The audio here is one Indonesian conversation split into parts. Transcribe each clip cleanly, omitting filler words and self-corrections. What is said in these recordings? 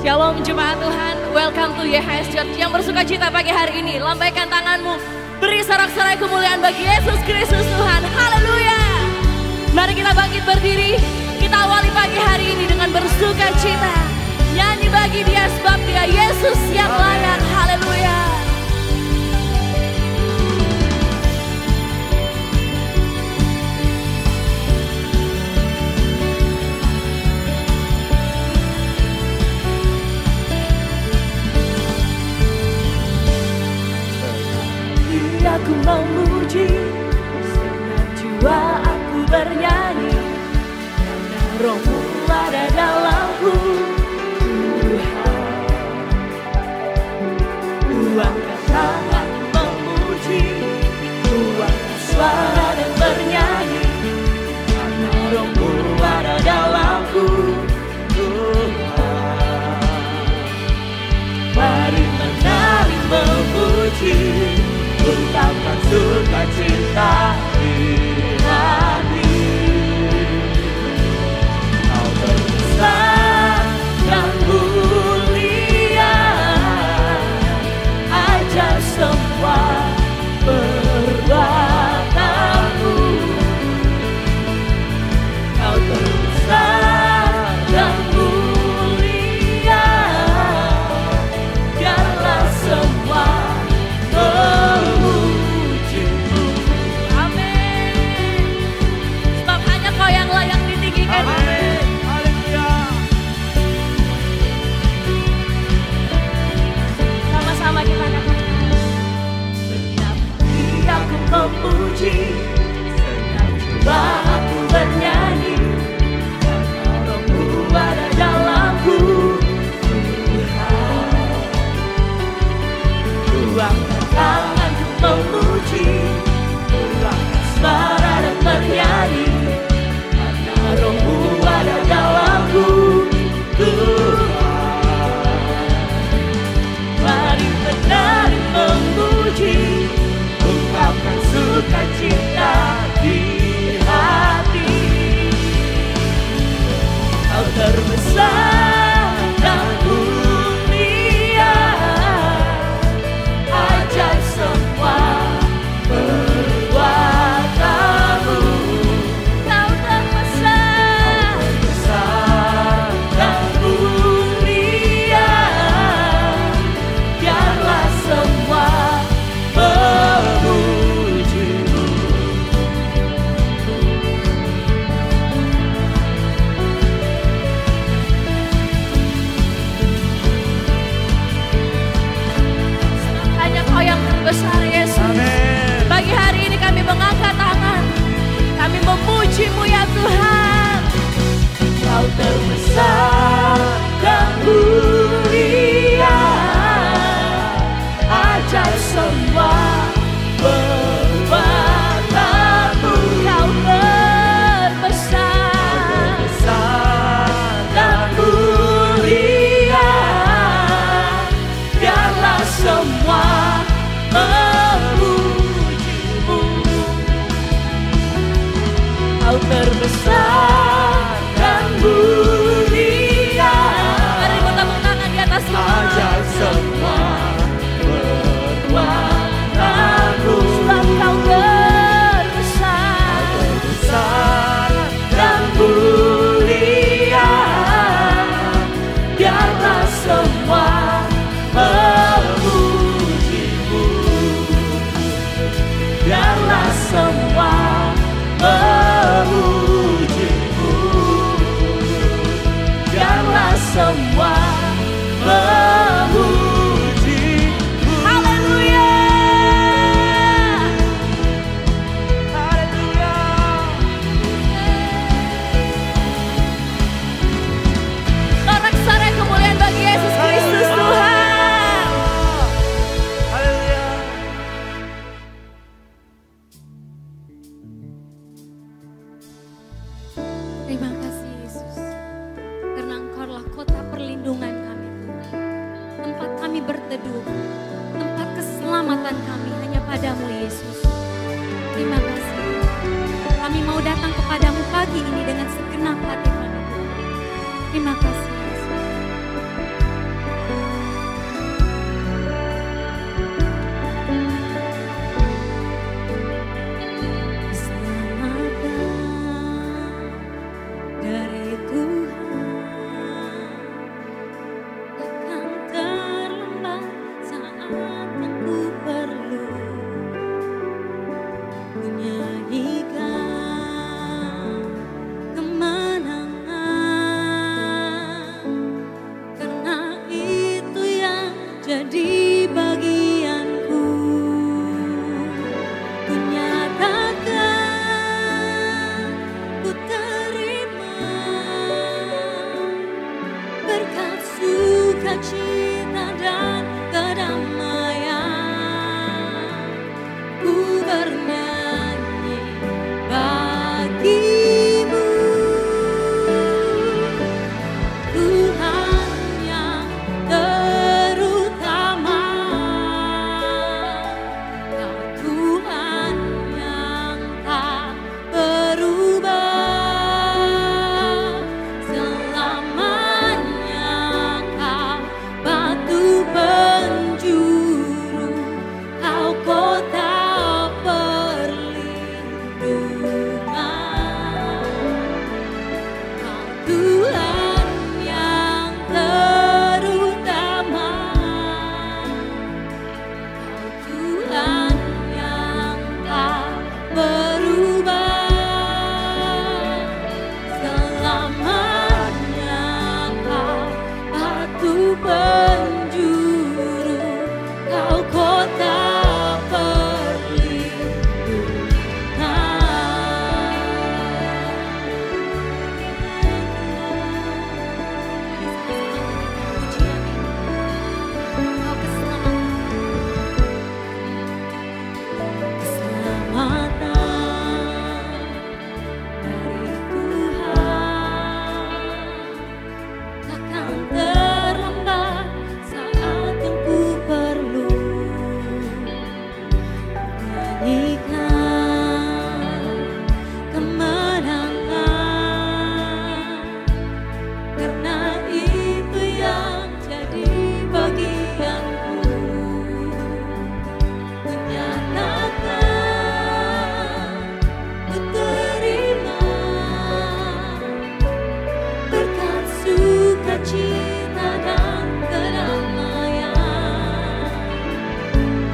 Shalom jemaat Tuhan, welcome to YHS Church. Yang bersuka cita pagi hari ini, lambaikan tanganmu, beri sorak-sorai kemuliaan bagi Yesus Kristus Tuhan. Haleluya. Mari kita bangkit berdiri, kita awali pagi hari ini dengan bersuka cita. Nyanyi bagi Dia sebab Dia Yesus yang layak. Haleluya. Aku memuji, senang jiwa aku bernyanyi, karena Roh-Mu ada dalamku. Luangkan tangan memuji, luangkan suara dan bernyanyi, karena Roh-Mu ada dalamku. Mari menari memuji, ungkapkan sukacita di hati. Kau berbesar dan mulia, ajar semua perbuatanmu. Kau berbesar dan mulia, biarlah semua memuji-Mu. Amin. Sebab hanya Kau yang layak ditinggikan. Amin. Haleluya. Sama-sama kita katakan. Setiap hari aku memuji, setiap jiwa aku bernyanyi, karena Roh-Mu ada dalamku. Luangkan tanganku memuji, luangkan suara dan bernyanyi, karena Roh-Mu ada dalamku. Tuhan, mari menari memuji, ungkapkan sukacita di hati. Kau terbesar dan mulia, ajar semua perbuatanmu. Kau terbesar dan mulia, biarlah semua memuji-Mu. Hanya Kau yang terbesar, Yesus. Pagi hari ini kami mengangkat tangan, kami memuji-Mu ya Tuhan. Kau terbesar dan mulia, ajar semua perbuatanmu. Kau terbesar dan mulia, biarlah semua memuji-Mu. Kau terbesar dan mulia. Mari kita tepuk tangan di atas semua. Ajar semua perbuatanmu. Sebab Kau terbesar dan mulia, biarlah semua memuji-Mu. Biarlah semua memuji-Mu. Biarlah semua memuji-Mu. Haleluya. Haleluya. Sorak-sorai kemuliaan bagi Yesus Kristus Tuhan. Haleluya. Terima kasih Yesus, karena Engkau-lah kota perlindungan kami Tuhan. Tempat kami berteduh, tempat keselamatan kami hanya padamu Yesus. Terima kasih. Kami mau datang kepadamu pagi ini dengan segenap hati kami Tuhan. Terima kasih Yesus. sukacita dan kedamaian. Ku bernyanyi bagimu, Tuhan yang terutama. Kau Tuhan yang tak berubah, selamanya Kau batu penjuru, Kau kota perlindungan. Kau Tuhan yang terutama, Kau Tuhan yang tak berubah, selamanya Kau batu penjuru, Kau kota cita dan kedamaian.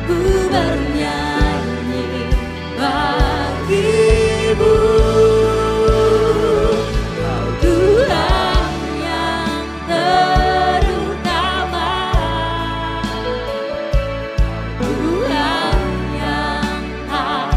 Ku bernyanyi bagimu, Kau Tuhan yang terutama, Tuhan yang tak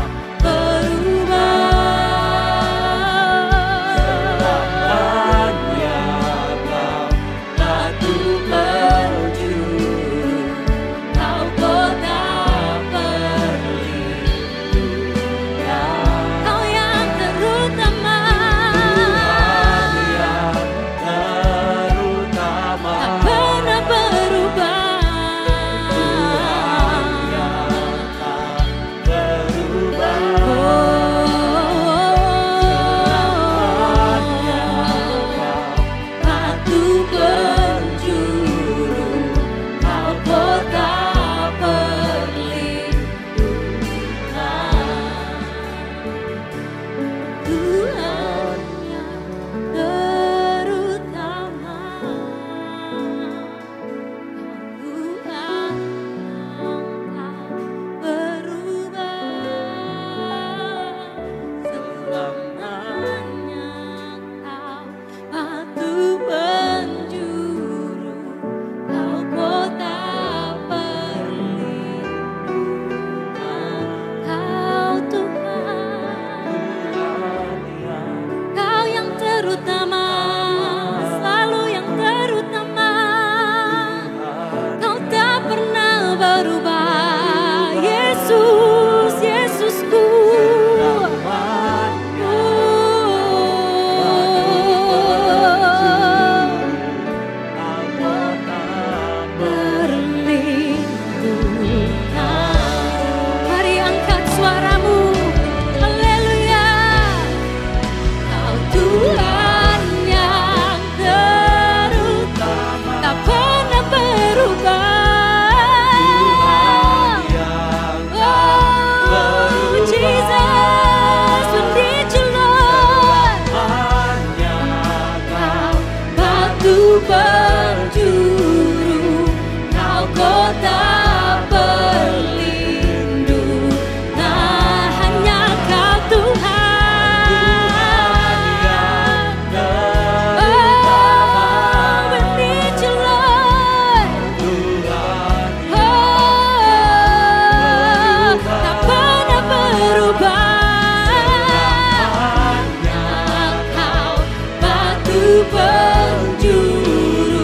penjuru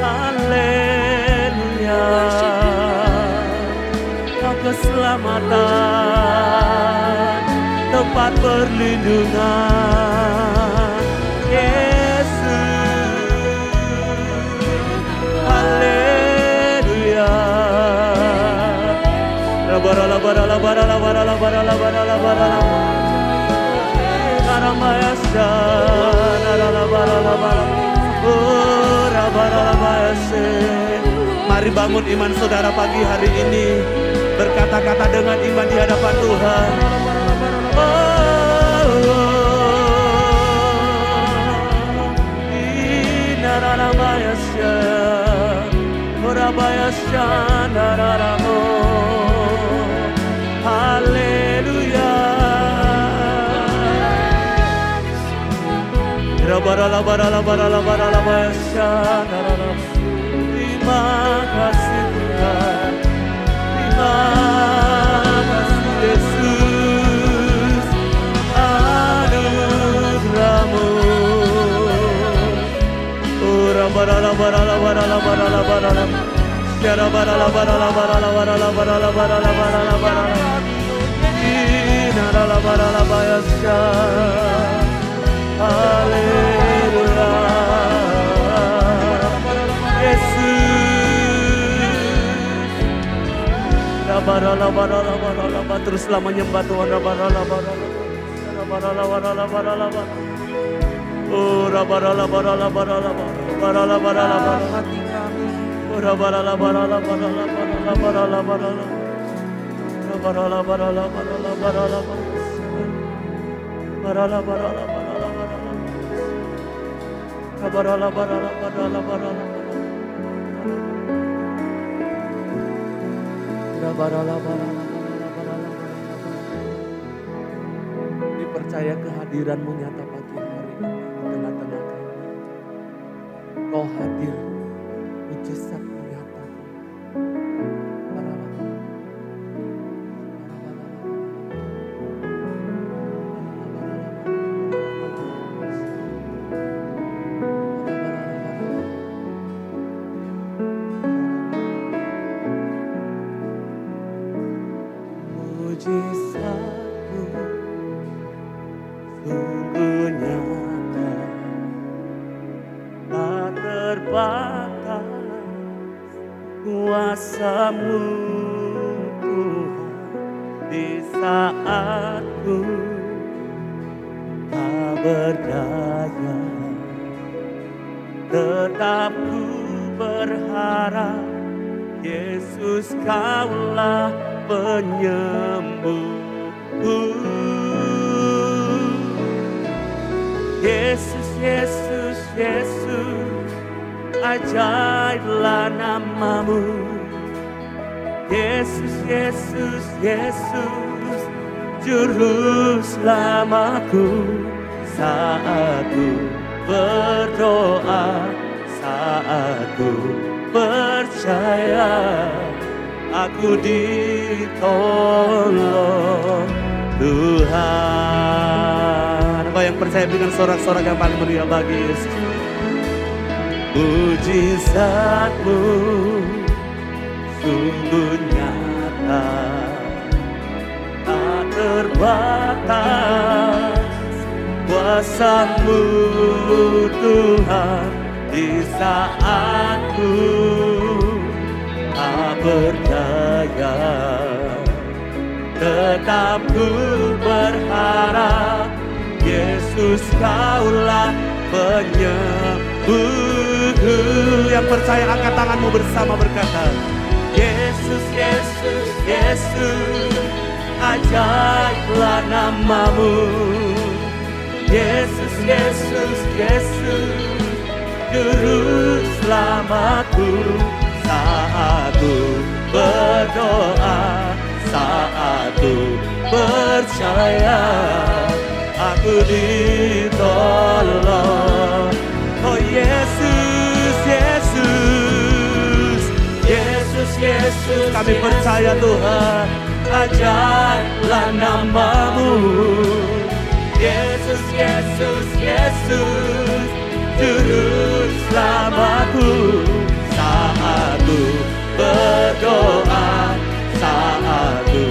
Haleluya, keselamatan, tempat perlindungan, Yesus. Haleluya. Mari bangun iman saudara pagi hari ini, berkata-kata dengan iman di hadapan Tuhan. Haleluya. Terima kasih Tuhan, terima kasih Yesus, anugerah-Mu. Haleluya, Yesus. Teruslah menyembah Tuhan. Dipercaya kehadiran-Mu nyata pagi hari ini di tengah-tengah kami. Kau hadir, mujizat-Mu nyata. Mujizat-Mu sungguh nyata, tak terbatas. Kuasa-Mu Tuhan di saat ku tak berdaya, tetap ku berharap Yesus Kaulah penyembuhku. Yesus, Yesus, Yesus, ajaiblah nama-Mu. Yesus, Yesus, Yesus, juru selamatku. Saat ku berdoa, saat ku percaya, aku ditolong Tuhan. Kau yang percaya dengan sorak-sorak yang paling meriah bagi Yesus. Mujizat-Mu sungguh nyata, tak terbatas. Kuasa-Mu Tuhan di saat ku tak berdaya, tetap ku berharap Yesus Kaulah penyembuhku. Yang percaya angkat tanganmu bersama berkata, Yesus, Yesus, Yesus, ajaiblah nama-Mu. Yesus, Yesus, Yesus, juru selamatku. Saat ku berdoa, saat ku percaya, aku ditolong. Oh Yesus, Yesus, Yesus, kami percaya Tuhan, ajaiblah nama-Mu. Yesus, Yesus, Yesus, Juru Selamatku. Saat Ku berdoa, saat Ku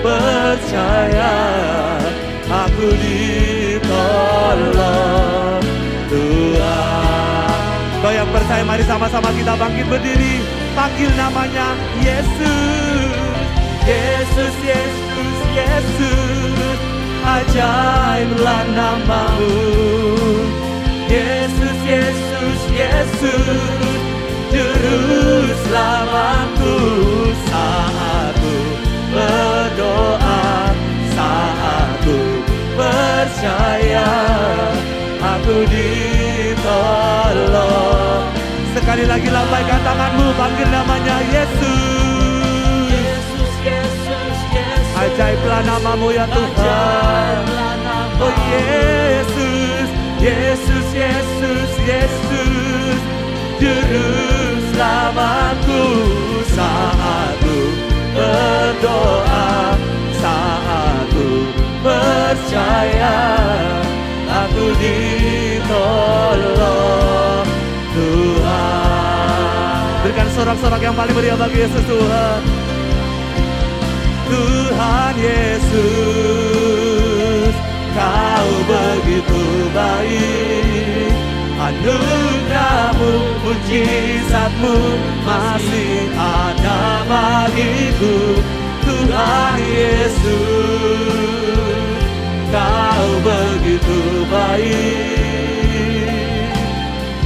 percaya, aku ditolong Tuhan. Kau yang percaya, mari sama-sama kita bangkit berdiri, panggil namanya Yesus. Yesus, Yesus, Yesus, ajaiblah nama-Mu. Yesus, Yesus, Yesus, Juru Selamatku. Saat Ku berdoa, saat Ku percaya, aku ditolong. Sekali lagi lambaikan tanganmu, panggil namanya Yesus. Yesus, Yesus, Yesus, Ajaiblah nama-Mu ya Tuhan. Oh Yesus, Yesus, Yesus, Yesus, Juru Selamatku. Saat Ku berdoa, saat Ku percaya, aku ditolong Tuhan. Berikan sorak-sorak yang paling meriah bagi Yesus Tuhan. Tuhan Yesus, Kau begitu baik. Anugerah-Mu, mujizat-Mu masih ada bagiku. Tuhan Yesus, Kau begitu baik.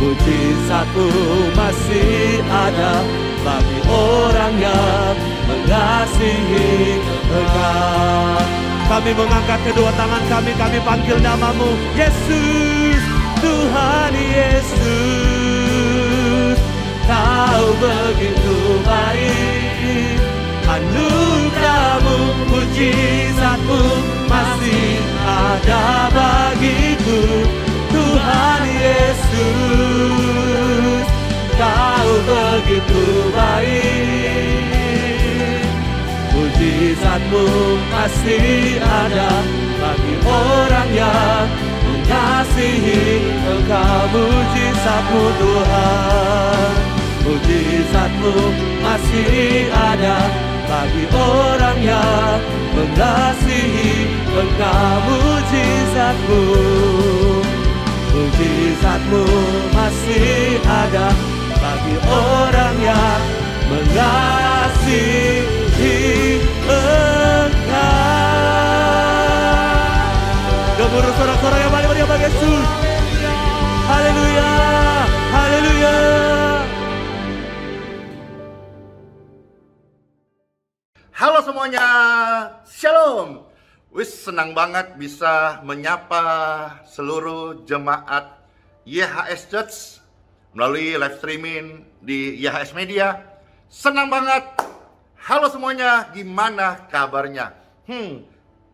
Mujizat-Mu masih ada bagi orang yang mengasihi Engkau. Kami mengangkat kedua tangan kami panggil nama-Mu Yesus. Tuhan Yesus, Kau begitu baik. Anugerah-Mu, mujizat-Mu masih ada bagiku. Tuhan Yesus, Kau begitu baik. Mujizat-Mu masih ada bagi orang yang mengasihi Engkau. Mujizat-Mu Tuhan, mujizat-Mu masih ada bagi orang yang mengasihi Engkau. Mujizat-Mu, mujizat-Mu masih ada bagi orang yang mengasihi Engkau. Gemuruh sorak-sorak yang paling meriah bagi Yesus. Haleluya, haleluya. Halo semuanya, Shalom. Senang banget bisa menyapa seluruh jemaat YHS Church melalui live streaming di YHS Media. Senang banget. Halo semuanya, gimana kabarnya?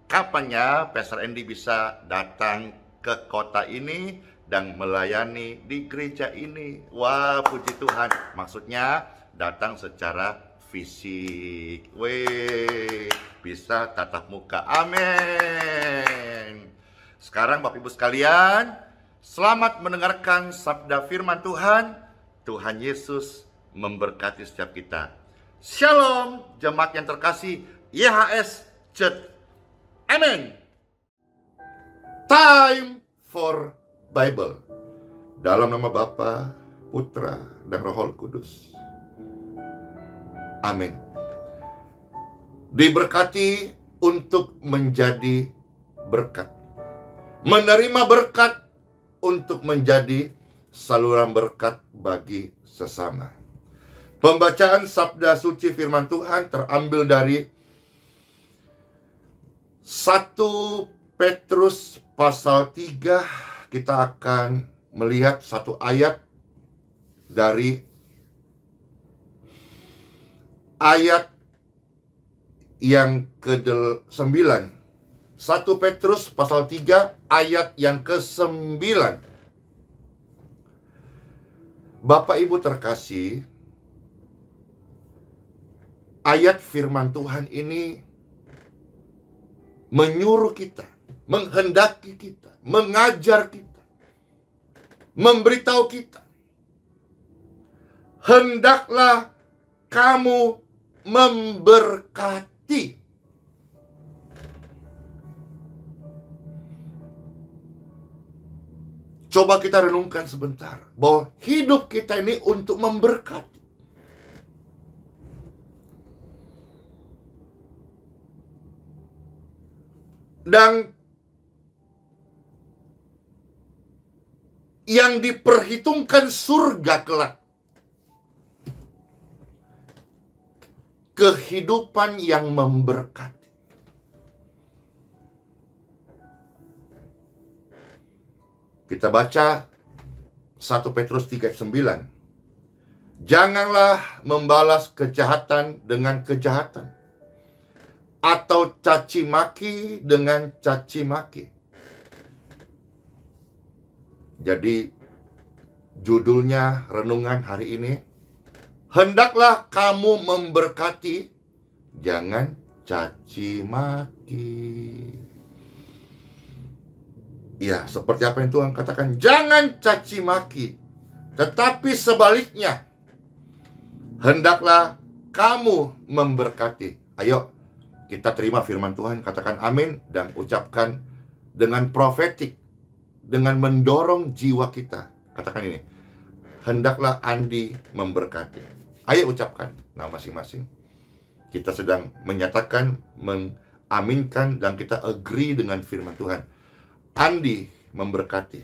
Kapannya Pastor Andy bisa datang ke kota ini dan melayani di gereja ini? Wah, puji Tuhan. Maksudnya datang secara fisik. Bisa tatap muka. Amin. Sekarang Bapak Ibu sekalian, selamat mendengarkan sabda firman Tuhan. Tuhan Yesus memberkati setiap kita. Shalom, jemaat yang terkasih YHS Church. Amin. Time for Bible. Dalam nama Bapa, Putra, dan Roh Kudus. Amin. Diberkati untuk menjadi berkat. Menerima berkat untuk menjadi saluran berkat bagi sesama. Pembacaan sabda suci firman Tuhan terambil dari 1 Petrus pasal 3. Kita akan melihat satu ayat dari ayat yang ke-9. 1 Petrus pasal 3 ayat yang ke-9. Bapak Ibu terkasih, ayat firman Tuhan ini menyuruh kita, menghendaki kita, mengajar kita, memberitahu kita, hendaklah kamu memberkati. Coba kita renungkan sebentar bahwa hidup kita ini untuk memberkati. Dan yang diperhitungkan surga kelak, kehidupan yang memberkati. Kita baca 1 Petrus 3:9. Janganlah membalas kejahatan dengan kejahatan, atau caci maki dengan caci maki. Jadi judulnya renungan hari ini, hendaklah kamu memberkati, jangan caci maki. Ya, seperti apa yang Tuhan katakan, jangan caci maki, tetapi sebaliknya, hendaklah kamu memberkati. Ayo, kita terima firman Tuhan, katakan amin, dan ucapkan dengan profetik, dengan mendorong jiwa kita. Katakan ini, hendaklah Andi memberkati. Ayo ucapkan, nah masing-masing. Kita sedang menyatakan, mengaminkan, dan kita agree dengan firman Tuhan. Andi memberkati.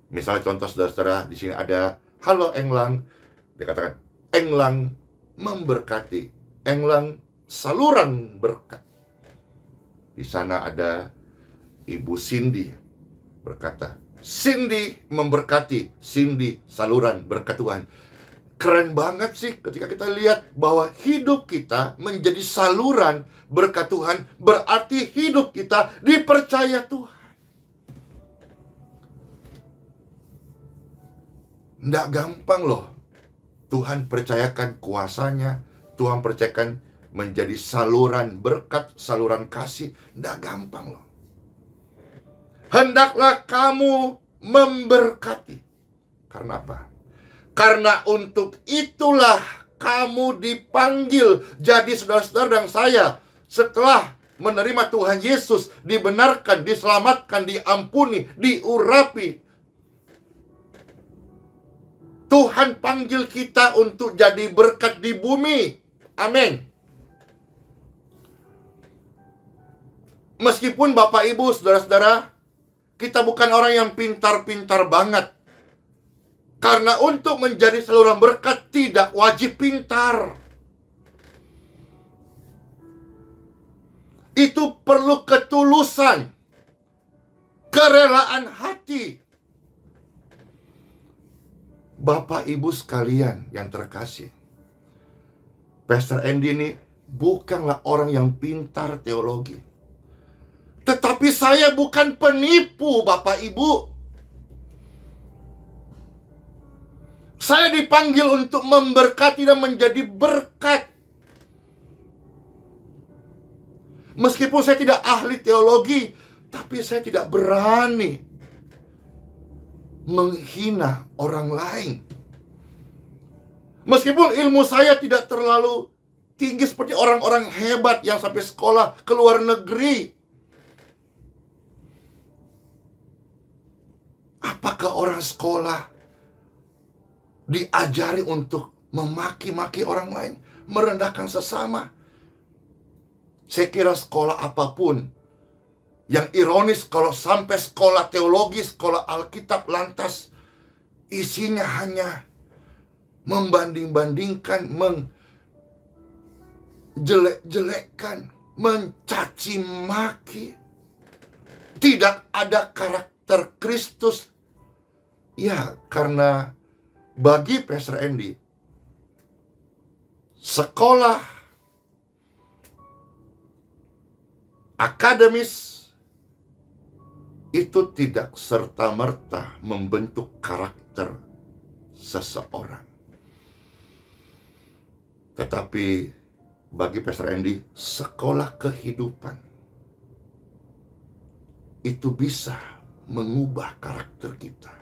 Misalnya contoh saudara-saudara, di sini ada, halo Englang. Dia katakan, Englang memberkati. Englang saluran berkat. Di sana ada Ibu Cindy berkata, Cindy memberkati. Cindy saluran berkat Tuhan. Keren banget sih ketika kita lihat bahwa hidup kita menjadi saluran berkat Tuhan. Berarti hidup kita dipercaya Tuhan. Nggak gampang loh. Tuhan percayakan kuasanya. Tuhan percayakan menjadi saluran berkat, saluran kasih. Nggak gampang loh. Hendaklah kamu memberkati. Karena apa? Karena untuk itulah kamu dipanggil. Jadi saudara-saudara dan saya, setelah menerima Tuhan Yesus, dibenarkan, diselamatkan, diampuni, diurapi, Tuhan panggil kita untuk jadi berkat di bumi. Amin. Meskipun Bapak Ibu, saudara-saudara, kita bukan orang yang pintar-pintar banget. Karena untuk menjadi saluran berkat tidak wajib pintar. Itu perlu ketulusan, kerelaan hati. Bapak Ibu sekalian yang terkasih, Pastor Andy ini bukanlah orang yang pintar teologi. Tetapi saya bukan penipu, Bapak Ibu. Saya dipanggil untuk memberkati dan menjadi berkat. Meskipun saya tidak ahli teologi, tapi saya tidak berani menghina orang lain. Meskipun ilmu saya tidak terlalu tinggi seperti orang-orang hebat yang sampai sekolah ke luar negeri. Apakah orang sekolah diajari untuk memaki-maki orang lain, merendahkan sesama? Saya kira sekolah apapun, yang ironis kalau sampai sekolah teologi, sekolah Alkitab, lantas isinya hanya membanding-bandingkan, menjelek-jelekkan, mencaci maki. Tidak ada karakter Kristus. Ya, karena bagi Pastor Andy, sekolah akademis itu tidak serta-merta membentuk karakter seseorang. Tetapi bagi Pastor Andy, sekolah kehidupan itu bisa mengubah karakter kita.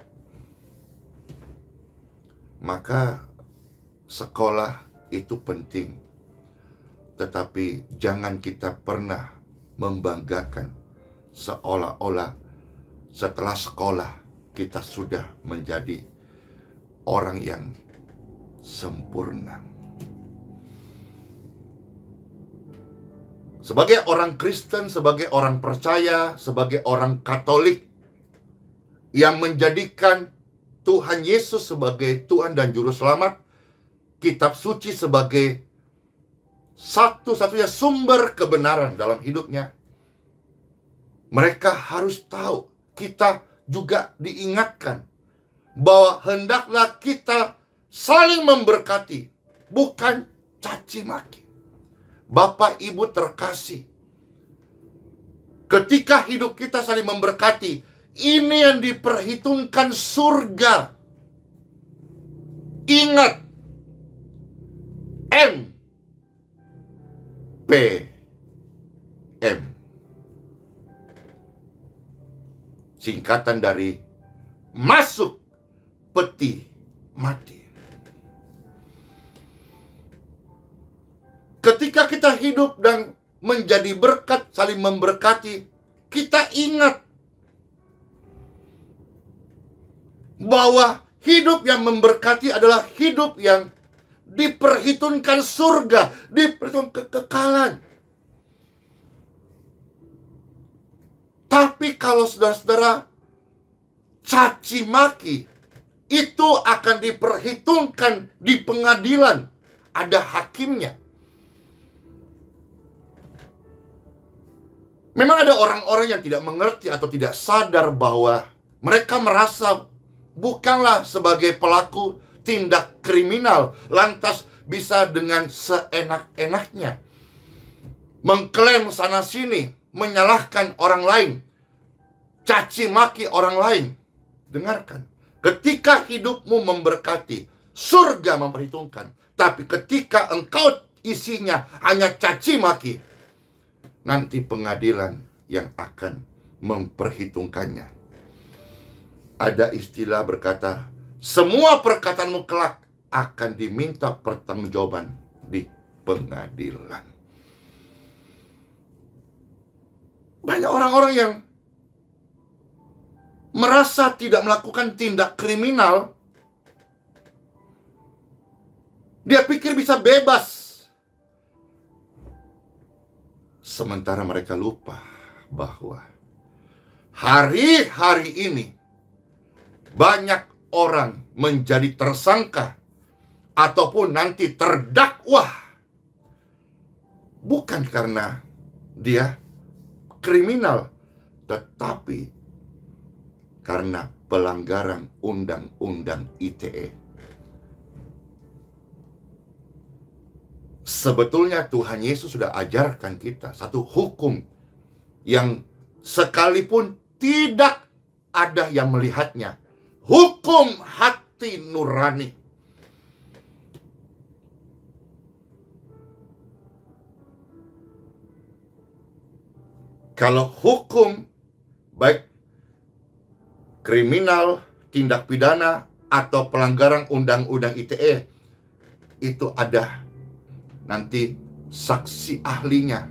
Maka sekolah itu penting, tetapi jangan kita pernah membanggakan seolah-olah setelah sekolah kita sudah menjadi orang yang sempurna. Sebagai orang Kristen, sebagai orang percaya, sebagai orang Katolik yang menjadikan Tuhan Yesus sebagai Tuhan dan Juru Selamat, kitab suci sebagai satu-satunya sumber kebenaran dalam hidupnya, mereka harus tahu, kita juga diingatkan bahwa hendaklah kita saling memberkati, bukan caci maki. Bapak Ibu terkasih, ketika hidup kita saling memberkati, ini yang diperhitungkan surga. Ingat, MPM, singkatan dari masuk peti mati. Ketika kita hidup dan menjadi berkat, saling memberkati, kita ingat bahwa hidup yang memberkati adalah hidup yang diperhitungkan surga, diperhitungkan kekekalan. Tapi kalau saudara-saudara caci maki, itu akan diperhitungkan di pengadilan. Ada hakimnya. Memang ada orang-orang yang tidak mengerti atau tidak sadar bahwa mereka merasa bukanlah sebagai pelaku tindak kriminal, lantas bisa dengan seenak-enaknya mengklaim sana-sini, menyalahkan orang lain, caci maki orang lain. Dengarkan, ketika hidupmu memberkati, surga memperhitungkan. Tapi ketika engkau isinya hanya caci maki, nanti pengadilan yang akan memperhitungkannya. Ada istilah berkata, semua perkataanmu kelak akan diminta pertanggungjawaban di pengadilan. Banyak orang-orang yang merasa tidak melakukan tindak kriminal, dia pikir bisa bebas. Sementara mereka lupa bahwa hari-hari ini banyak orang menjadi tersangka ataupun nanti terdakwa bukan karena dia kriminal, tetapi karena pelanggaran undang-undang ITE. Sebetulnya Tuhan Yesus sudah ajarkan kita satu hukum yang sekalipun tidak ada yang melihatnya. Hukum hati nurani. Kalau hukum baik kriminal, tindak pidana, atau pelanggaran undang-undang ITE, itu ada nanti saksi ahlinya,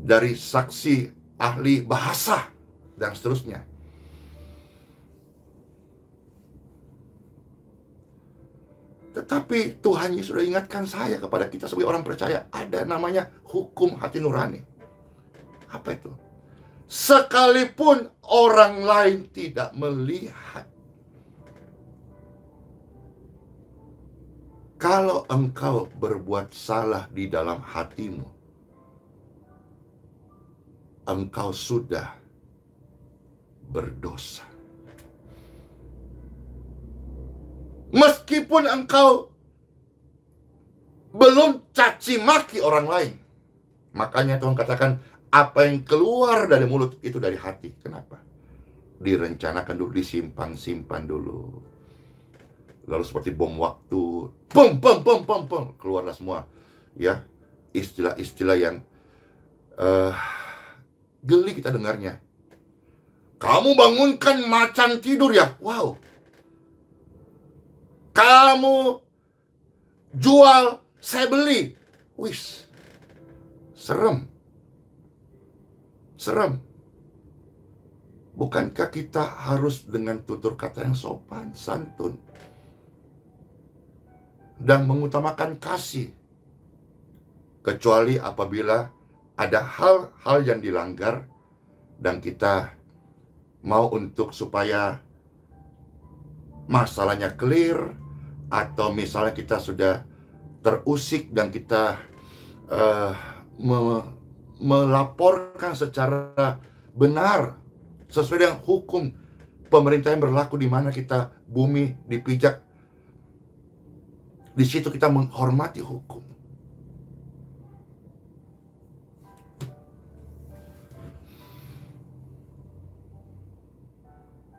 dari saksi ahli bahasa dan seterusnya. Tetapi Tuhan Yesus sudah ingatkan saya kepada kita sebagai orang percaya, ada namanya hukum hati nurani. Apa itu? Sekalipun orang lain tidak melihat, kalau engkau berbuat salah di dalam hatimu, engkau sudah berdosa. Meskipun engkau belum caci maki orang lain. Makanya Tuhan katakan, apa yang keluar dari mulut itu dari hati. Kenapa? Direncanakan dulu, disimpan dulu. Lalu seperti bom waktu, pom, keluarlah semua. Ya, istilah-istilah yang geli kita dengarnya. Kamu bangunkan macan tidur ya? Wow. Kamu jual, saya beli. Wis. Serem. Serem. Bukankah kita harus dengan tutur kata yang sopan, santun, dan mengutamakan kasih? Kecuali apabila ada hal-hal yang dilanggar dan kita mau untuk supaya masalahnya clear, atau misalnya kita sudah terusik dan kita melaporkan secara benar sesuai dengan hukum pemerintah yang berlaku di mana kita bumi dipijak. Di situ kita menghormati hukum.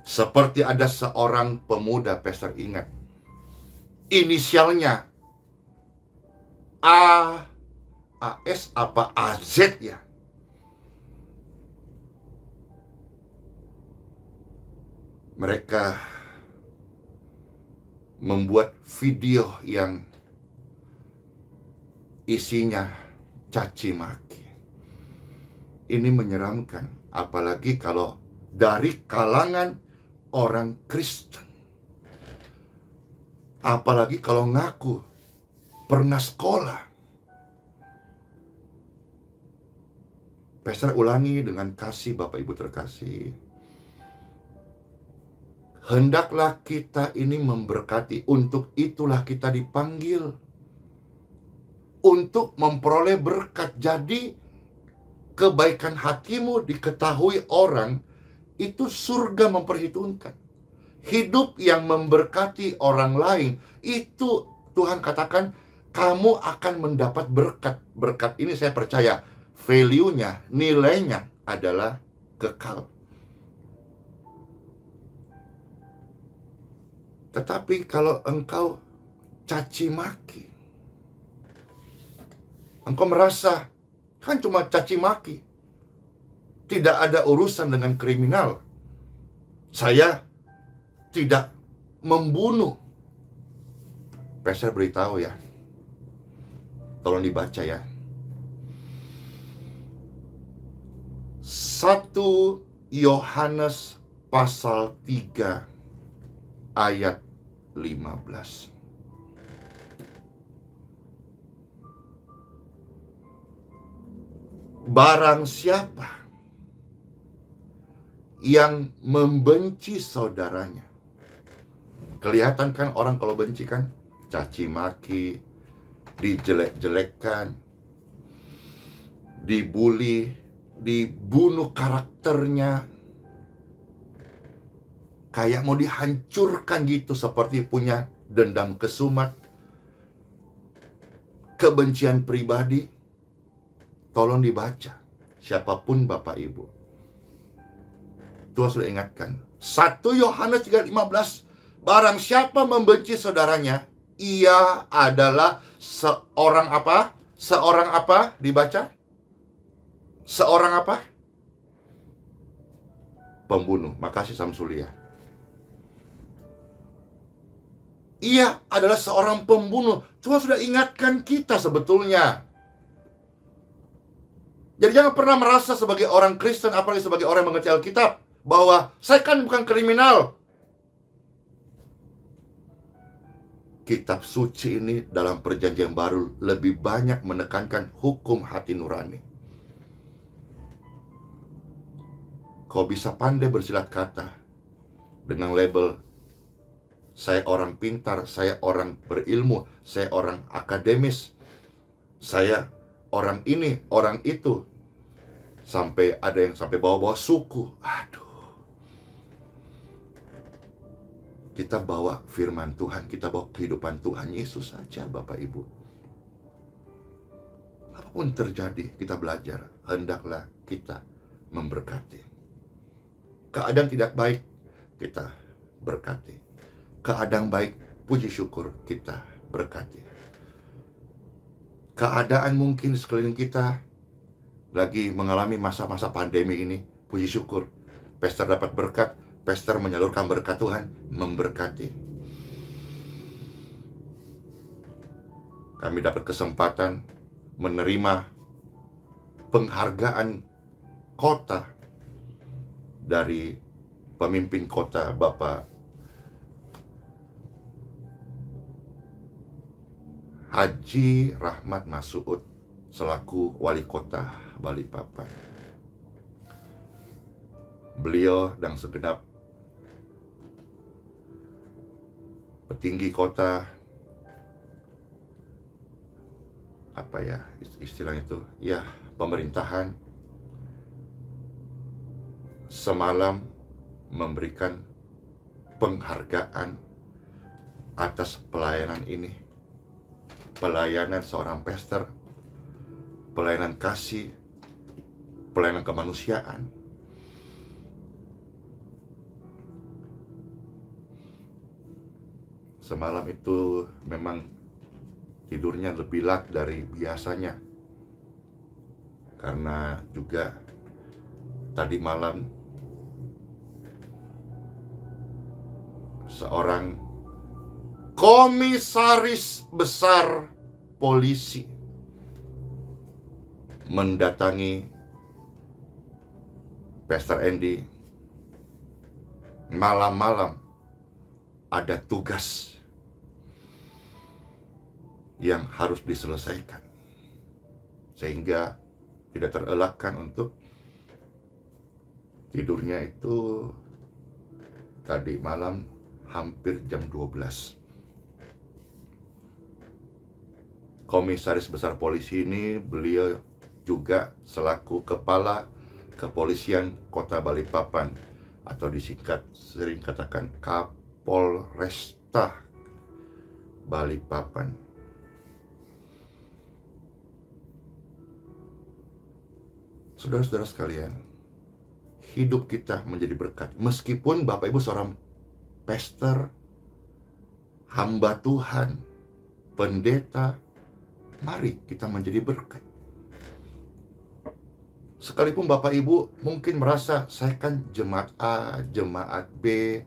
Seperti ada seorang pemuda, pastor ingat, inisialnya AS apa AZ ya. Mereka membuat video yang isinya caci maki. Ini menyeramkan, apalagi kalau dari kalangan orang Kristen. Apalagi kalau ngaku pernah sekolah. Pastor ulangi dengan kasih, Bapak Ibu terkasih. Hendaklah kita ini memberkati. Untuk itulah kita dipanggil. Untuk memperoleh berkat. Jadi kebaikan hatimu diketahui orang, itu surga memperhitungkan. Hidup yang memberkati orang lain, itu Tuhan katakan kamu akan mendapat berkat. Berkat ini saya percaya value-nya, nilainya adalah kekal. Tetapi kalau engkau caci maki, engkau merasa kan cuma caci maki, tidak ada urusan dengan kriminal, saya tidak membunuh. Pastor beritahu ya, tolong dibaca ya. 1 Yohanes pasal 3 ayat 15. Barang siapa yang membenci saudaranya. Kelihatan kan orang kalau benci kan? Caci maki, dijelek-jelekkan, dibully, dibunuh karakternya. Kayak mau dihancurkan gitu, seperti punya dendam kesumat, kebencian pribadi. Tolong dibaca, siapapun Bapak Ibu. Tuhan sudah ingatkan. 1 Yohanes 3:15. Barang siapa membenci saudaranya, ia adalah seorang apa? Seorang apa? Dibaca. Seorang apa? Pembunuh. Makasih Samsulia. Ia adalah seorang pembunuh. Tuhan sudah ingatkan kita sebetulnya. Jadi jangan pernah merasa sebagai orang Kristen, apalagi sebagai orang yang mengerti Alkitab, bahwa saya kan bukan kriminal. Kitab suci ini dalam perjanjian baru lebih banyak menekankan hukum hati nurani. Kau bisa pandai bersilat kata dengan label saya orang pintar, saya orang berilmu, saya orang akademis, saya orang ini, orang itu. Sampai ada yang sampai bawa-bawa suku. Aduh. Kita bawa firman Tuhan, kita bawa kehidupan Tuhan Yesus saja, Bapak Ibu. Apapun terjadi, kita belajar. Hendaklah kita memberkati. Keadaan tidak baik, kita berkati. Keadaan baik, puji syukur, kita berkati. keadaan mungkin sekeliling kita lagi mengalami masa-masa pandemi ini. Puji syukur, pastor dapat berkat, pastor menyalurkan berkat Tuhan, memberkati. Kami dapat kesempatan menerima penghargaan kota dari pemimpin kota, Bapak Haji Rahmat Masuud selaku wali kota Balikpapan. Beliau dan segenap petinggi kota, apa ya istilahnya itu, ya pemerintahan, semalam memberikan penghargaan atas pelayanan ini. Pelayanan seorang pastor, pelayanan kasih, pelayanan kemanusiaan. Semalam itu memang tidurnya lebih lat dari biasanya, karena juga tadi malam seorang komisaris besar polisi mendatangi Pastor Andy. Malam-malam ada tugas yang harus diselesaikan, sehingga tidak terelakkan untuk tidurnya itu tadi malam hampir jam 12. Komisaris besar polisi ini, beliau juga selaku kepala kepolisian kota Balikpapan, atau disingkat sering katakan Kapolresta Balikpapan. Saudara-saudara sekalian, hidup kita menjadi berkat. Meskipun Bapak Ibu seorang pastor, hamba Tuhan, pendeta, mari kita menjadi berkat. Sekalipun Bapak Ibu mungkin merasa saya kan jemaat A, jemaat B,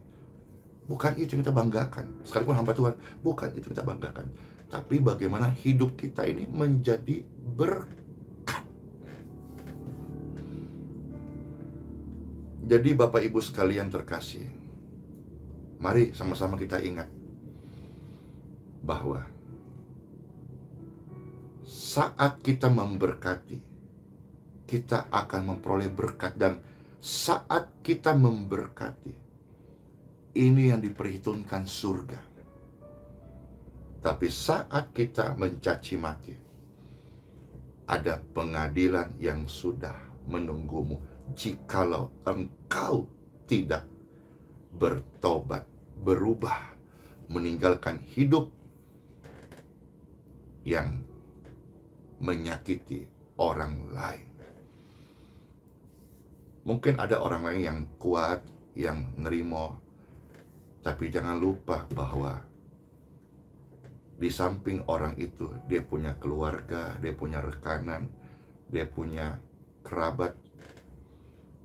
bukan itu yang kita banggakan. Sekalipun hamba Tuhan, bukan itu yang kita banggakan. Tapi bagaimana hidup kita ini menjadi berkat. Jadi Bapak Ibu sekalian terkasih, mari sama-sama kita ingat bahwa saat kita memberkati, kita akan memperoleh berkat. Dan saat kita memberkati, ini yang diperhitungkan surga. Tapi saat kita mencaci maki, ada pengadilan yang sudah menunggumu jikalau engkau tidak bertobat, berubah, meninggalkan hidup yang menyakiti orang lain. Mungkin ada orang lain yang kuat, yang nerimo, tapi jangan lupa bahwa di samping orang itu, dia punya keluarga, dia punya rekanan, dia punya kerabat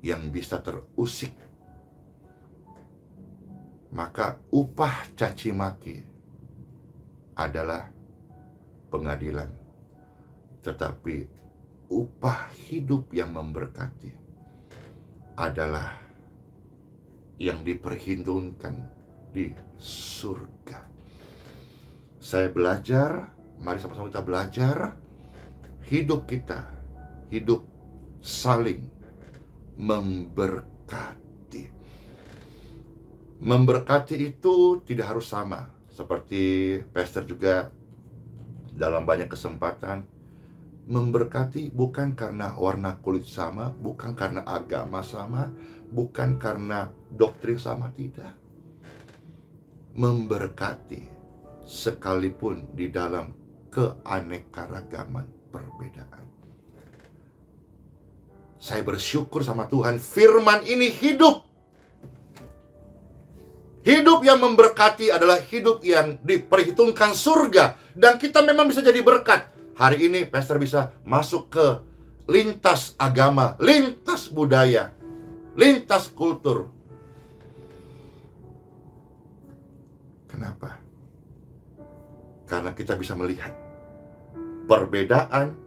yang bisa terusik. Maka upah caci maki adalah pengadilan, tetapi upah hidup yang memberkati adalah yang diperhitungkan di surga. Saya belajar, mari sama-sama kita belajar, hidup kita, hidup saling memberkati. Memberkati itu tidak harus sama. Seperti pastor juga dalam banyak kesempatan memberkati bukan karena warna kulit sama, bukan karena agama sama, bukan karena doktrin sama, tidak. Memberkati sekalipun di dalam keanekaragaman perbedaan. Saya bersyukur sama Tuhan, firman ini hidup. Hidup yang memberkati adalah hidup yang diperhitungkan surga. Dan kita memang bisa jadi berkat. Hari ini pastor bisa masuk ke lintas agama, lintas budaya, lintas kultur. Kenapa? Karena kita bisa melihat perbedaan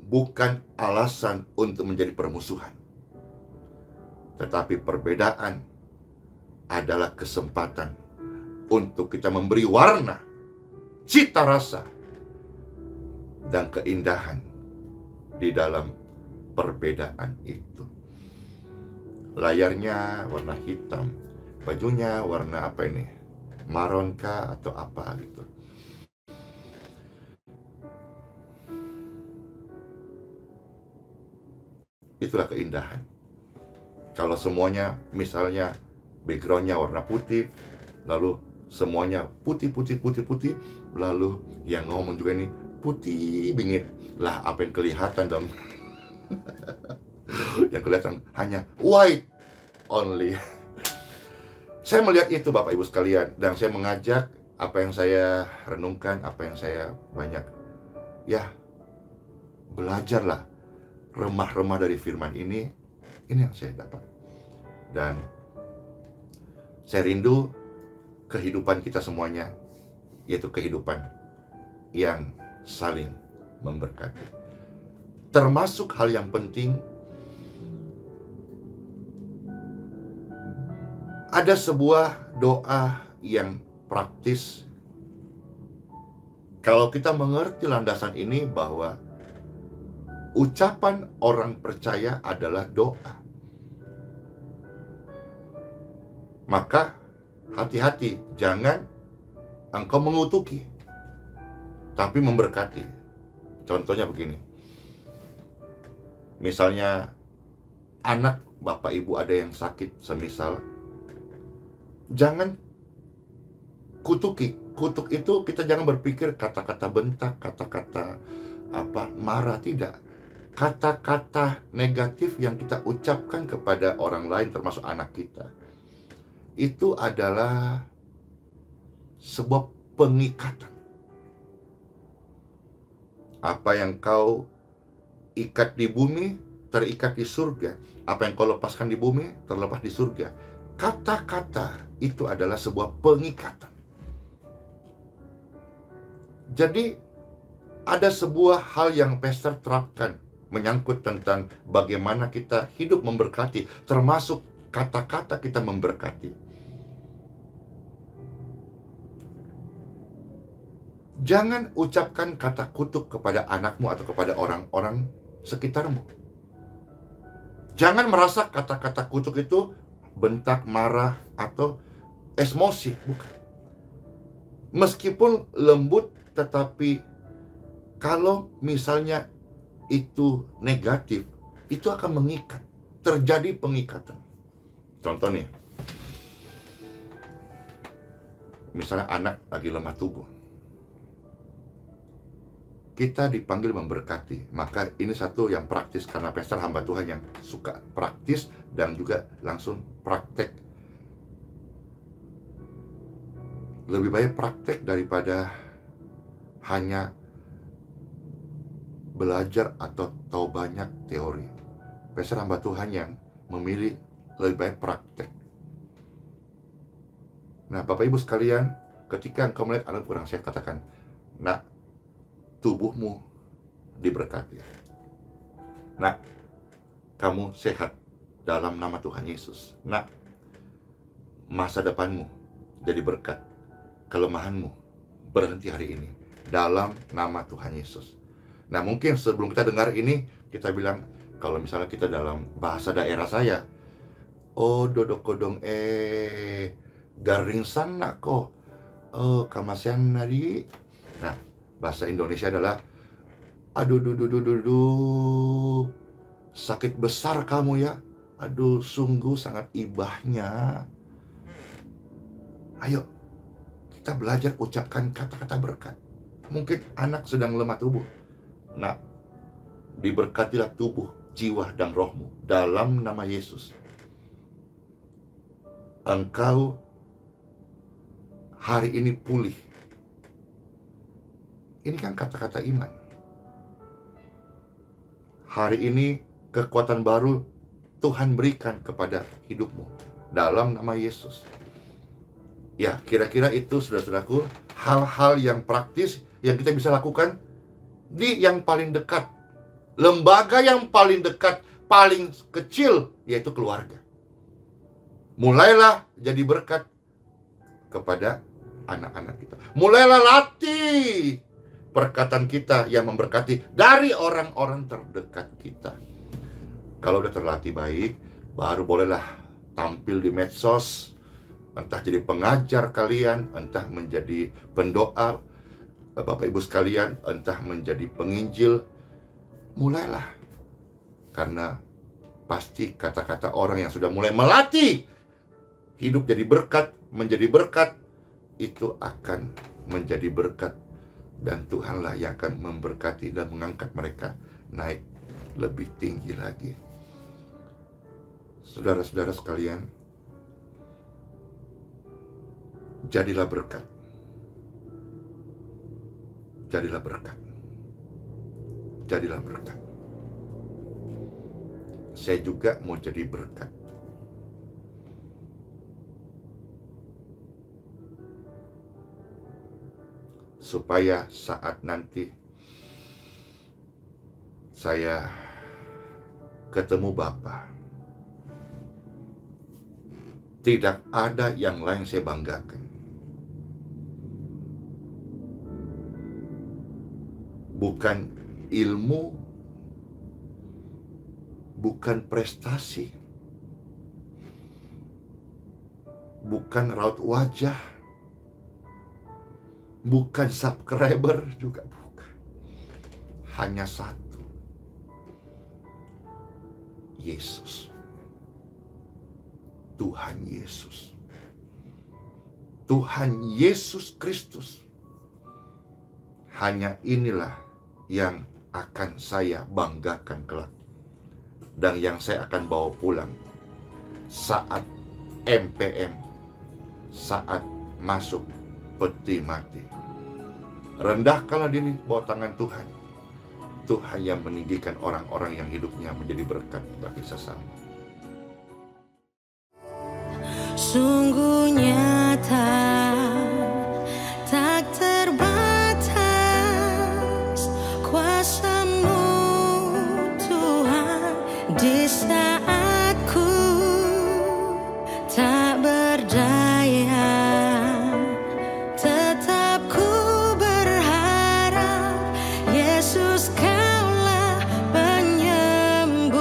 bukan alasan untuk menjadi permusuhan, tetapi perbedaan adalah kesempatan untuk kita memberi warna, cita rasa, dan keindahan di dalam perbedaan itu. Layarnya warna hitam, bajunya warna apa ini? Maron kah atau apa gitu. Itulah keindahan. Kalau semuanya misalnya backgroundnya warna putih, lalu semuanya putih, lalu yang ngomong juga ini putih bingit, lah apa yang kelihatan dong? Yang kelihatan hanya white only. Saya melihat itu Bapak Ibu sekalian, dan saya mengajak apa yang saya renungkan, apa yang saya banyak belajarlah remah-remah dari firman ini yang saya dapat. Dan saya rindu kehidupan kita semuanya, yaitu kehidupan yang saling memberkati. Termasuk hal yang penting, ada sebuah doa yang praktis. Kalau kita mengerti landasan ini bahwa ucapan orang percaya adalah doa, maka hati-hati, jangan engkau mengutuki, tapi memberkati. Contohnya begini, misalnya anak Bapak Ibu ada yang sakit semisal, jangan kutuki. Kutuk itu kita jangan berpikir kata-kata bentak, kata-kata marah, tidak. Kata-kata negatif yang kita ucapkan kepada orang lain, termasuk anak kita, itu adalah sebuah pengikatan. Apa yang kau ikat di bumi, terikat di surga. Apa yang kau lepaskan di bumi, terlepas di surga. Kata-kata itu adalah sebuah pengikatan. Jadi, ada sebuah hal yang pastor terapkan menyangkut tentang bagaimana kita hidup memberkati, termasuk kata-kata kita memberkati. Jangan ucapkan kata kutuk kepada anakmu atau kepada orang-orang sekitarmu. Jangan merasa kata-kata kutuk itu bentak, marah, atau emosi, bukan. Meskipun lembut, tetapi kalau misalnya itu negatif, itu akan mengikat. Terjadi pengikatan. Contoh nih, misalnya anak lagi lemah tubuh, kita dipanggil memberkati. Maka ini satu yang praktis, karena pastor hamba Tuhan yang suka praktis dan juga langsung praktek. Lebih baik praktek daripada hanya belajar atau tahu banyak teori. Pastor hamba Tuhan yang memilih lebih baik praktek. Nah, Bapak Ibu sekalian, ketika engkau melihat anak kurang sehat, katakan, nak, tubuhmu diberkati. Nak, kamu sehat dalam nama Tuhan Yesus. Nak, masa depanmu jadi berkat. Kelemahanmu berhenti hari ini dalam nama Tuhan Yesus. Nah, mungkin sebelum kita dengar ini, kita bilang, kalau misalnya kita dalam bahasa daerah saya, oh dodok kodong garing sana kok, oh kamasian nadi. Nah, bahasa Indonesia adalah, aduh sakit besar kamu ya, aduh sungguh sangat ibahnya. Ayo kita belajar ucapkan kata-kata berkat. Mungkin anak sedang lemah tubuh, nah, diberkatilah tubuh, jiwa, dan rohmu dalam nama Yesus. Engkau hari ini pulih. Ini kan kata-kata iman. hari ini kekuatan baru Tuhan berikan kepada hidupmu dalam nama Yesus. Ya, kira-kira itu saudara-saudaraku, hal-hal yang praktis yang kita bisa lakukan di yang paling dekat. Lembaga yang paling dekat, paling kecil, yaitu keluarga. Mulailah jadi berkat kepada anak-anak kita. Mulailah latih perkataan kita yang memberkati dari orang-orang terdekat kita. Kalau udah terlatih baik, baru bolehlah tampil di medsos, entah jadi pengajar kalian, entah menjadi pendoa, Bapak Ibu sekalian, entah menjadi penginjil. Mulailah, karena pasti kata-kata orang yang sudah mulai melatih hidup jadi berkat, menjadi berkat, itu akan menjadi berkat, dan Tuhanlah yang akan memberkati dan mengangkat mereka naik lebih tinggi lagi. Saudara-saudara sekalian, jadilah berkat. Jadilah berkat. Jadilah berkat. Saya juga mau jadi berkat. Supaya saat nanti saya ketemu Bapa, tidak ada yang lain saya banggakan. Bukan ilmu, bukan prestasi, bukan raut wajah, bukan subscriber juga bukan. Hanya satu, Yesus. Tuhan Yesus. Tuhan Yesus Kristus. Hanya inilah yang akan saya banggakan kelak, dan yang saya akan bawa pulang saat MPM, saat masuk peti mati. Rendahkanlah diri bawah tangan Tuhan. Tuhan yang meninggikan orang-orang yang hidupnya menjadi berkat bagi sesama. Sungguh nyata, tak terbatas kuasa-Mu Tuhan di saat ku tak berdaya. Tetap ku berharap Yesus Kaulah penyembuhku.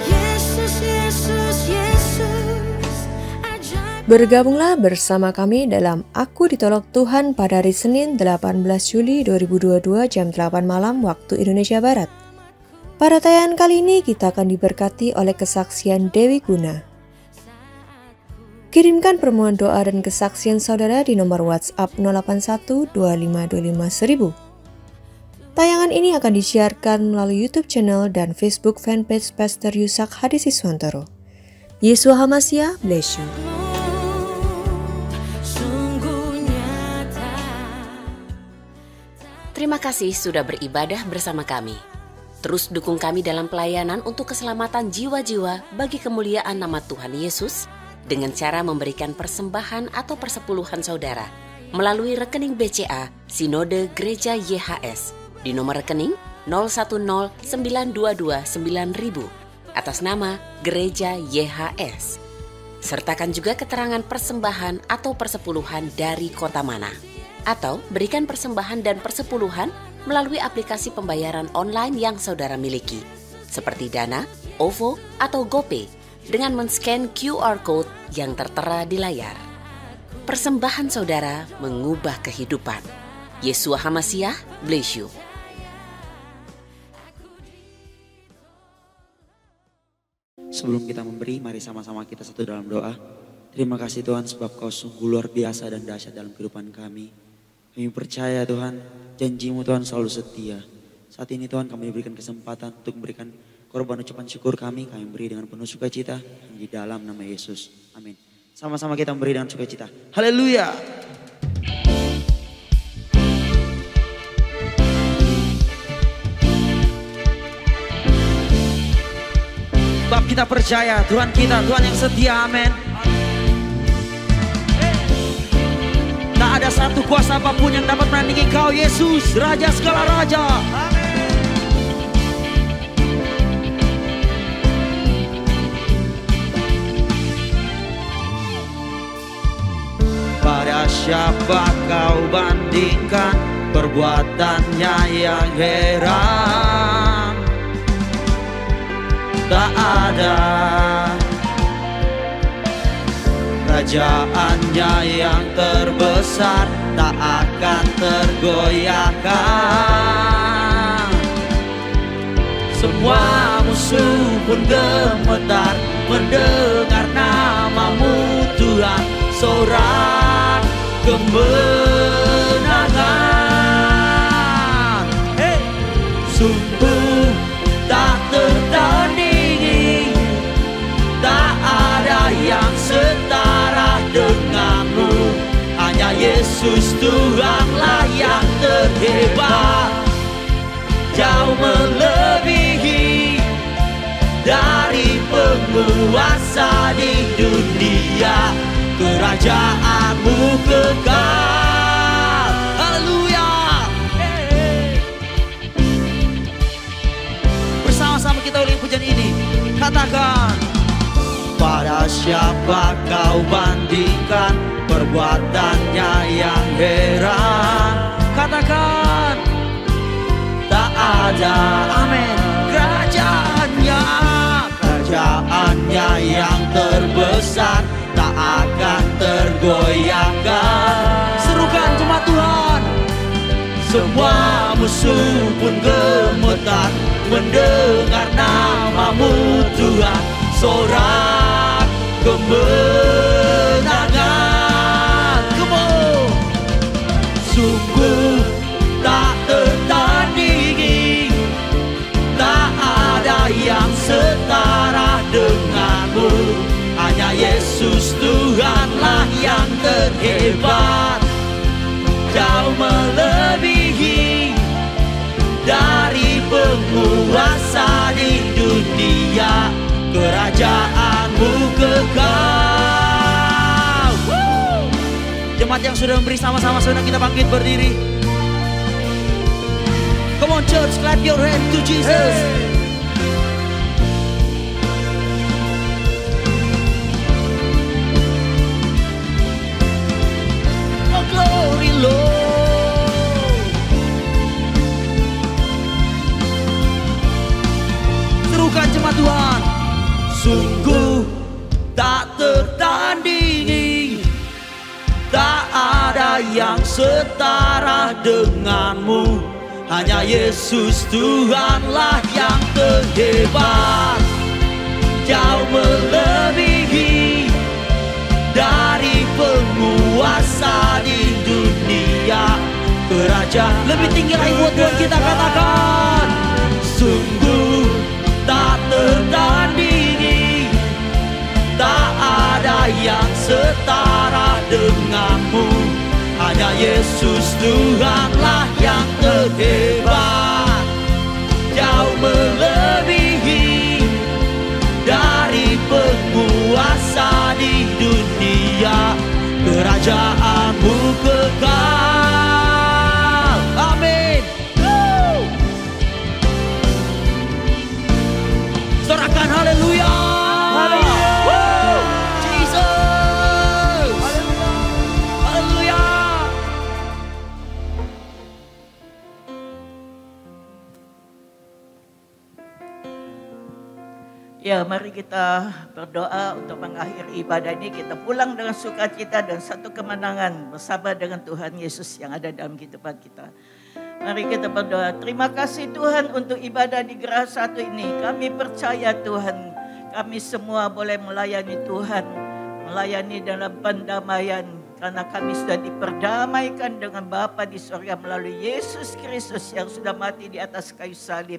Yesus, Yesus, Yesus, ajaib. Bergabunglah bersama kami dalam Aku Ditolong Tuhan pada hari Senin 18 Juli 2022 jam 8 malam waktu Indonesia Barat. Pada tayangan kali ini kita akan diberkati oleh kesaksian Dewi Guna. Kirimkan permohonan doa dan kesaksian saudara di nomor WhatsApp 08125251000. Tayangan ini akan disiarkan melalui YouTube channel dan Facebook fanpage Pastor Yusak Hadisiswantoro. Yesua HaMasiah bless you. Sungguh nyata. Terima kasih sudah beribadah bersama kami. Terus dukung kami dalam pelayanan untuk keselamatan jiwa-jiwa bagi kemuliaan nama Tuhan Yesus dengan cara memberikan persembahan atau persepuluhan saudara melalui rekening BCA Sinode Gereja YHS di nomor rekening 0109229000 atas nama Gereja YHS. Sertakan juga keterangan persembahan atau persepuluhan dari kota mana. Atau berikan persembahan dan persepuluhan melalui aplikasi pembayaran online yang saudara miliki, seperti Dana, OVO, atau GoPay, dengan men-scan QR Code yang tertera di layar. Persembahan saudara mengubah kehidupan. Yesua HaMasiah bless you. Sebelum kita memberi, mari sama-sama kita satu dalam doa. Terima kasih Tuhan sebab Kau sungguh luar biasa dan dahsyat dalam kehidupan kami. Kami percaya Tuhan, janji-Mu Tuhan selalu setia. Saat ini Tuhan kami diberikan kesempatan untuk memberikan korban ucapan syukur kami beri dengan penuh sukacita di dalam nama Yesus. Amin. Sama-sama kita memberi dengan sukacita. Haleluya. Kita percaya Tuhan kita, Tuhan yang setia, amin. Tak ada satu kuasa apapun yang dapat menandingi Kau Yesus, Raja segala raja. Pada siapa Kau bandingkan perbuatannya yang heran? Tak ada kerajaannya yang terbesar, tak akan tergoyahkan. Semua musuh pun gemetar mendengar namamu Tuhan, sorak kemenangan. Sungguh tak tertandingi, tak ada yang setara denganmu. Hanya Yesus Tuhanlah yang terhebat, jauh melebihi dari penguasa di dunia. Kerajaanmu kekal. Haleluya. Bersama-sama kita ulangi pujian ini. Katakan, pada siapa Kau bandingkan perbuatannya yang heran? Katakan, tak ada, amin, kerajaannya yang terbesar, tak akan tergoyahkan. Serukan jemaat Tuhan. Semua musuh pun gemetar mendengar namamu Tuhan, sorak kemenangan. Come on. Sungguh tak tertandingi, tak ada yang setara denganmu. Hanya Yesus Tuhanlah yang terhebat, jauh melebihi dari penguasa di dunia. Kerajaanmu kekal. Jemaat yang sudah memberi sama-sama, saudara kita bangkit berdiri. Come on church, clap your hand to Jesus. Glory Lord. Serukan jemaat Tuhan. Sungguh tak tertandingi, tak ada yang setara denganmu. Hanya Yesus Tuhanlah yang terhebat, jauh melebihi dari penguasa di dunia. Kerajaan lebih tinggi lagi buat Tuhan kita katakan. Sungguh tak tertandingi, tak ada yang setara denganmu. Hanya Yesus Tuhanlah yang terhebat, jauh melebihi dari penguasa di dunia. Kerajaanmu kekal. Amin. Sorakan haleluya. Jesus. Haleluya. Ya, mari kita berdoa untuk mengakhiri ibadah ini. Kita pulang dengan sukacita dan satu kemenangan bersama dengan Tuhan Yesus yang ada dalam kehidupan kita. Mari kita berdoa. Terima kasih Tuhan untuk ibadah di Geraha 1 ini. Kami percaya Tuhan, kami semua boleh melayani Tuhan, melayani dalam pendamaian. Karena kami sudah diperdamaikan dengan Bapa di surga melalui Yesus Kristus yang sudah mati di atas kayu salib.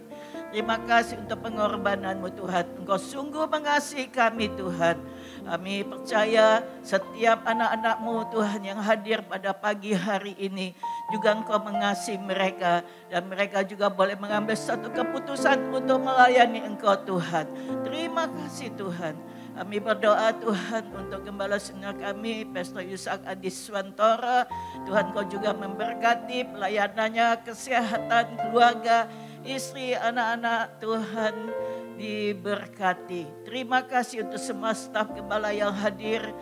Terima kasih untuk pengorbanan-Mu Tuhan. Engkau sungguh mengasihi kami Tuhan. Kami percaya setiap anak-anak-Mu Tuhan yang hadir pada pagi hari ini juga Engkau mengasihi mereka. Dan mereka juga boleh mengambil satu keputusan untuk melayani Engkau Tuhan. Terima kasih Tuhan. Kami berdoa Tuhan untuk gembala senior kami, Pastor Yusak Adiswantoro. Tuhan Kau juga memberkati pelayanannya, kesehatan, keluarga, istri, anak-anak Tuhan diberkati. Terima kasih untuk semua staf gembala yang hadir,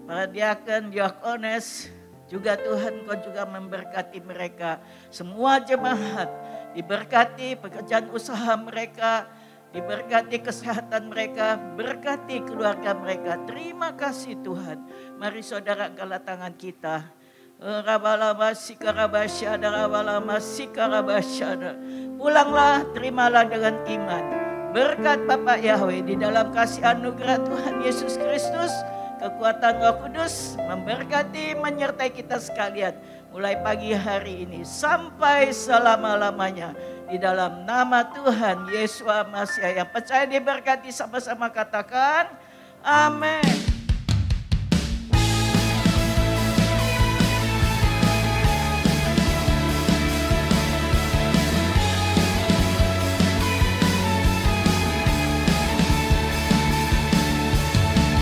para diaken, diakones, juga Tuhan Kau juga memberkati mereka. Semua jemaat diberkati pekerjaan usaha mereka, diberkati kesehatan mereka, berkati keluarga mereka. Terima kasih Tuhan. Mari saudara angkat tangan kita. Pulanglah, terimalah dengan iman berkat Bapa Yahweh di dalam kasih anugerah Tuhan Yesus Kristus, kekuatan Roh Kudus memberkati, menyertai kita sekalian mulai pagi hari ini sampai selama-lamanya. Di dalam nama Tuhan Yesus Masias yang percaya diberkati, sama-sama katakan amin.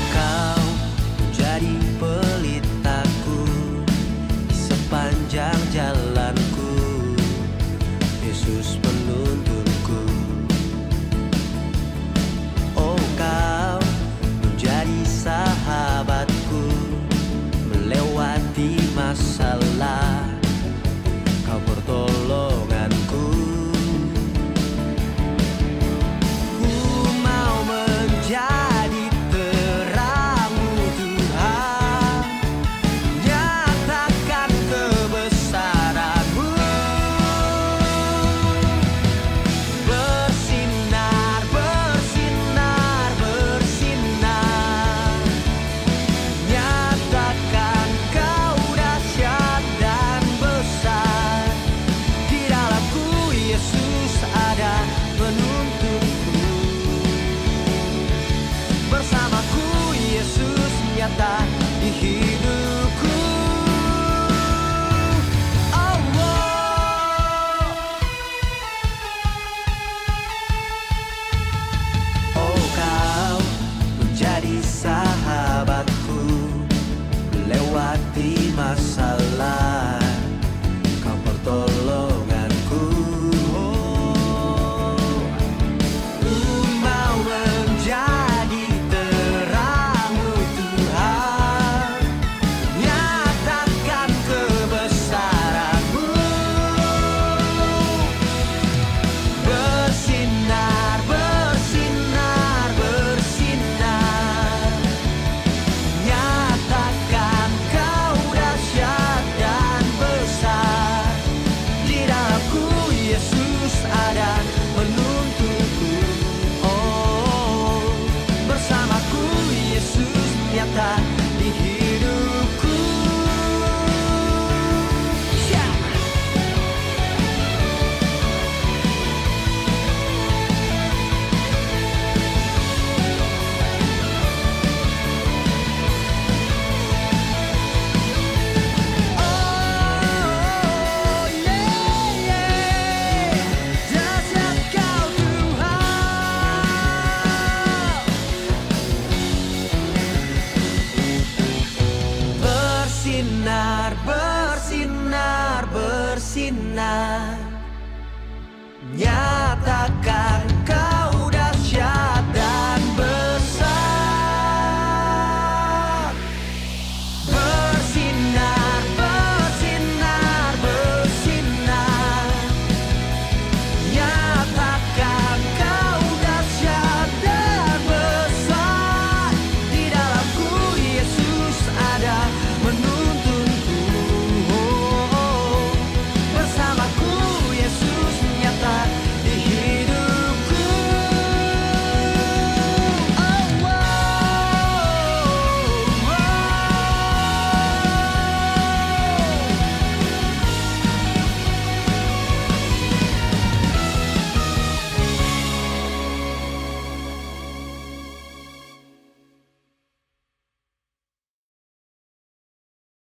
Kau menjadi pelitaku di sepanjang jalanku, Yesus penuntunku. Oh, Kau menjadi sahabatku melewati masalah.